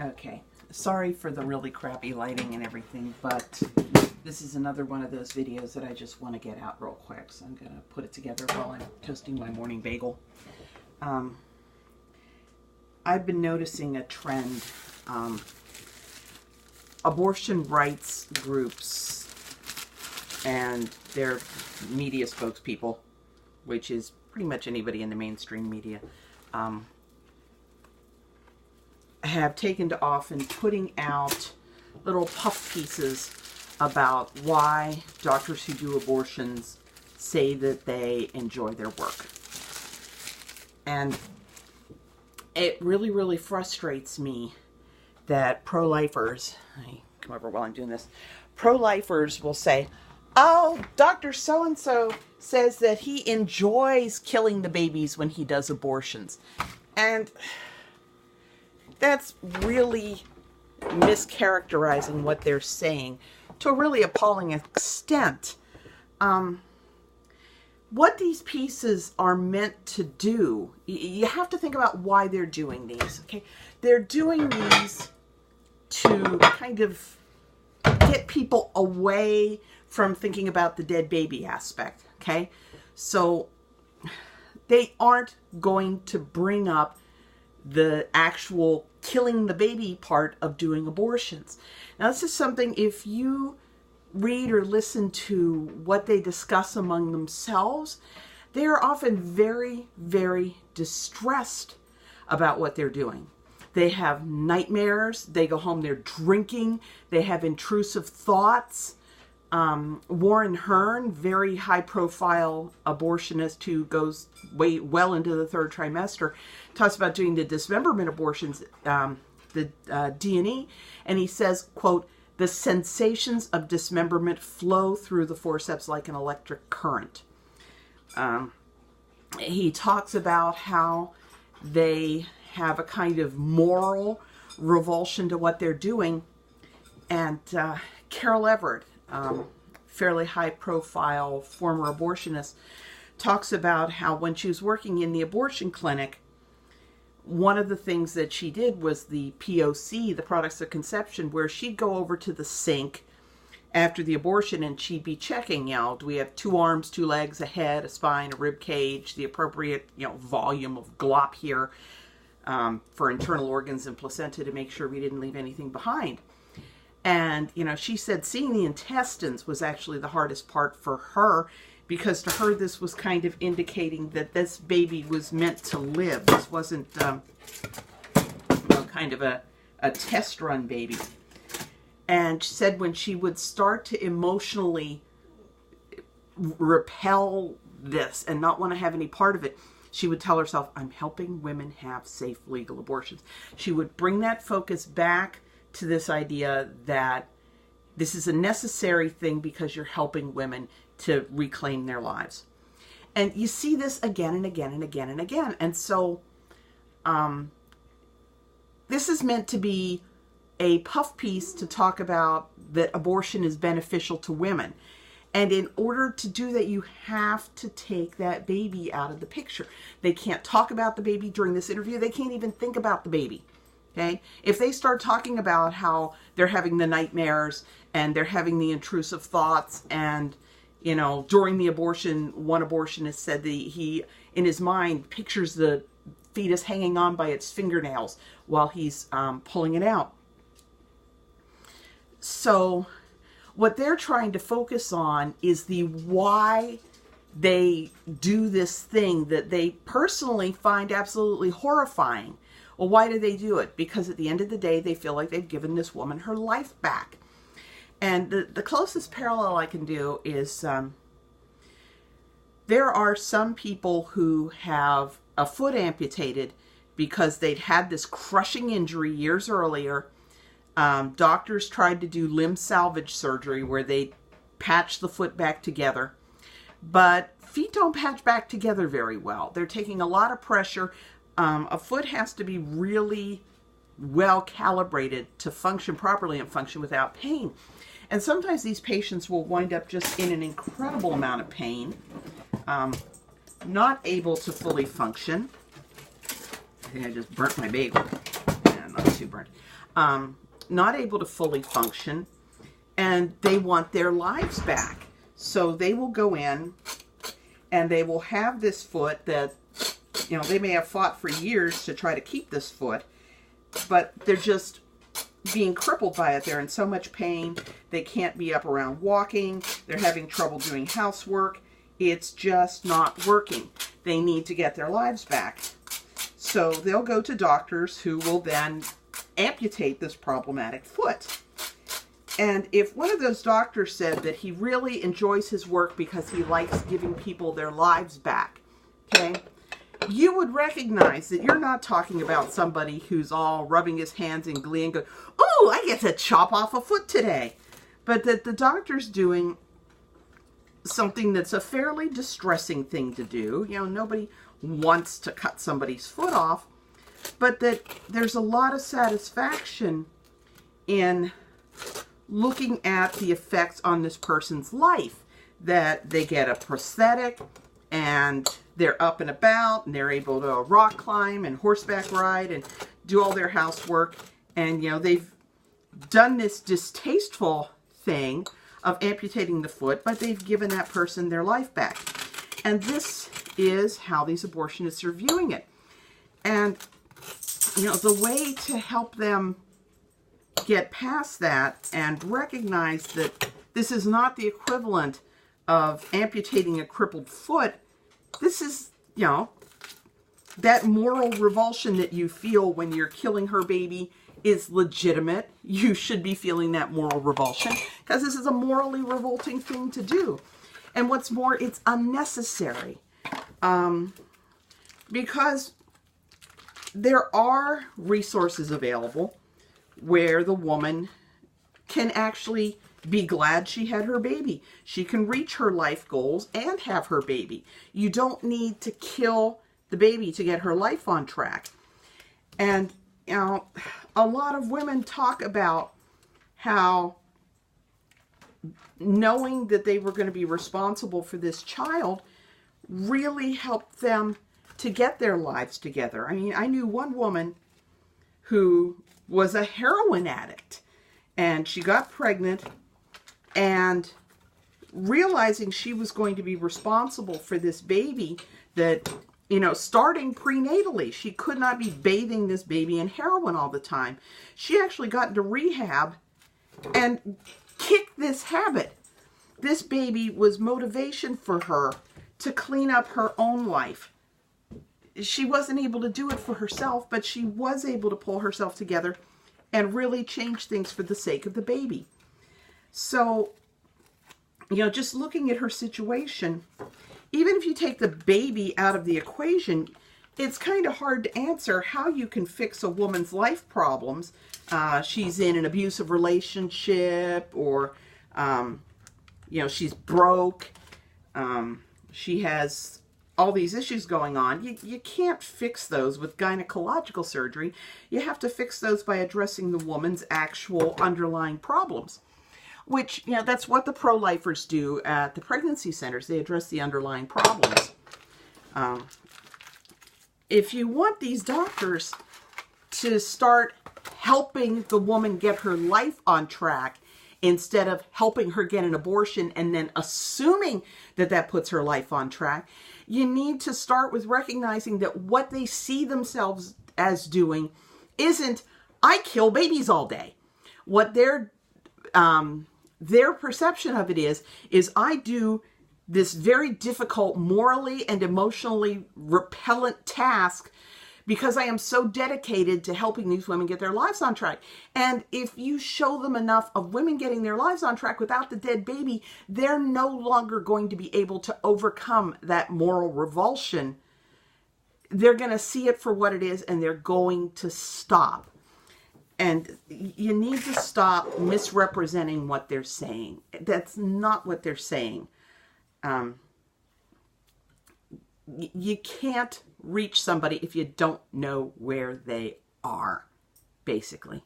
Okay, sorry for the really crappy lighting and everything, but this is another one of those videos that I just want to get out real quick, so I'm going to put it together while I'm toasting my morning bagel. I've been noticing a trend. Abortion rights groups and their media spokespeople, which is pretty much anybody in the mainstream media, have taken to often putting out little puff pieces about why doctors who do abortions say that they enjoy their work. And it really, really frustrates me that pro-lifers, I come over while I'm doing this, pro-lifers will say, oh, Dr. So-and-so says that he enjoys killing the babies when he does abortions. And that's really mischaracterizing what they're saying to a really appalling extent. What these pieces are meant to do, you have to think about why they're doing these, okay? They're doing these to kind of get people away from thinking about the dead baby aspect, okay? So they aren't going to bring up the actual killing the baby part of doing abortions. Now, this is something, if you read or listen to what they discuss among themselves, they are often very, very distressed about what they're doing. They have nightmares. They go home, they're drinking. They have intrusive thoughts. Warren Hearn, very high-profile abortionist who goes way well into the third trimester, talks about doing the dismemberment abortions, the D&E, and he says, quote, the sensations of dismemberment flow through the forceps like an electric current. He talks about how they have a kind of moral revulsion to what they're doing. And Carol Everett, fairly high-profile former abortionist, talks about how when she was working in the abortion clinic, one of the things that she did was the POC, the products of conception, where she'd go over to the sink after the abortion and she'd be checking, do we have 2 arms, 2 legs, a head, a spine, a rib cage, the appropriate, volume of glop here for internal organs and placenta to make sure we didn't leave anything behind. And, she said seeing the intestines was actually the hardest part for her, because to her this was kind of indicating that this baby was meant to live. This wasn't kind of a test run baby. And she said when she would start to emotionally repel this and not want to have any part of it, she would tell herself, I'm helping women have safe legal abortions. She would bring that focus back to this idea that this is a necessary thing because you're helping women to reclaim their lives. And you see this again and again and again and again. And so this is meant to be a puff piece to talk about that abortion is beneficial to women. And in order to do that, you have to take that baby out of the picture. They can't talk about the baby during this interview. They can't even think about the baby. Okay? If they start talking about how they're having the nightmares and they're having the intrusive thoughts, and during the abortion, one abortionist said that he, in his mind, pictures the fetus hanging on by its fingernails while he's pulling it out. So what they're trying to focus on is the why they do this thing that they personally find absolutely horrifying. Well, why do they do it? Because at the end of the day, they feel like they've given this woman her life back. And the closest parallel I can do is there are some people who have a foot amputated because they'd had this crushing injury years earlier. Doctors tried to do limb salvage surgery where they patch the foot back together. But feet don't patch back together very well. They're taking a lot of pressure. A foot has to be really well calibrated to function properly and function without pain. And sometimes these patients will wind up just in an incredible amount of pain, not able to fully function. I think I just burnt my bagel. Yeah, not too exuberant, not able to fully function, and they want their lives back. So they will go in and they will have this foot that, you know, they may have fought for years to try to keep this foot, but they're just being crippled by it. They're in so much pain. They can't be up around walking. They're having trouble doing housework. It's just not working. They need to get their lives back. So they'll go to doctors who will then amputate this problematic foot. And if one of those doctors said that he really enjoys his work because he likes giving people their lives back, okay, you would recognize that you're not talking about somebody who's all rubbing his hands in glee and going, "Oh, I get to chop off a foot today." But that the doctor's doing something that's a fairly distressing thing to do. You know, nobody wants to cut somebody's foot off, but that there's a lot of satisfaction in looking at the effects on this person's life, that they get a prosthetic and they're up and about and they're able to rock climb and horseback ride and do all their housework. And, you know, they've done this distasteful thing of amputating the foot, but they've given that person their life back. And this is how these abortionists are viewing it. And, you know, the way to help them get past that and recognize that this is not the equivalent of amputating a crippled foot. This is, you know, that moral revulsion that you feel when you're killing her baby is legitimate. You should be feeling that moral revulsion because this is a morally revolting thing to do. And what's more, it's unnecessary. Because there are resources available where the woman can actually be glad she had her baby. She can reach her life goals and have her baby. You don't need to kill the baby to get her life on track. And, you know, a lot of women talk about how knowing that they were going to be responsible for this child really helped them to get their lives together. I mean, I knew one woman who was a heroin addict, and she got pregnant, and realizing she was going to be responsible for this baby that, you know, starting prenatally, she could not be bathing this baby in heroin all the time. She actually got into rehab and kicked this habit. This baby was motivation for her to clean up her own life. She wasn't able to do it for herself, but she was able to pull herself together and really change things for the sake of the baby. So, you know, just looking at her situation, even if you take the baby out of the equation, it's kind of hard to answer how you can fix a woman's life problems. She's in an abusive relationship, or, you know, she's broke. She has all these issues going on. You can't fix those with gynecological surgery. You have to fix those by addressing the woman's actual underlying problems, which, you know, that's what the Prolifers do at the pregnancy centers. They address the underlying problems. If you want these doctors to start helping the woman get her life on track instead of helping her get an abortion and then assuming that that puts her life on track, you need to start with recognizing that what they see themselves as doing isn't, I kill babies all day. What their perception of it is I do this very difficult, morally and emotionally repellent task because I am so dedicated to helping these women get their lives on track. And if you show them enough of women getting their lives on track without the dead baby, they're no longer going to be able to overcome that moral revulsion. They're going to see it for what it is, and they're going to stop. And you need to stop misrepresenting what they're saying. That's not what they're saying. You can't reach somebody if you don't know where they are, basically.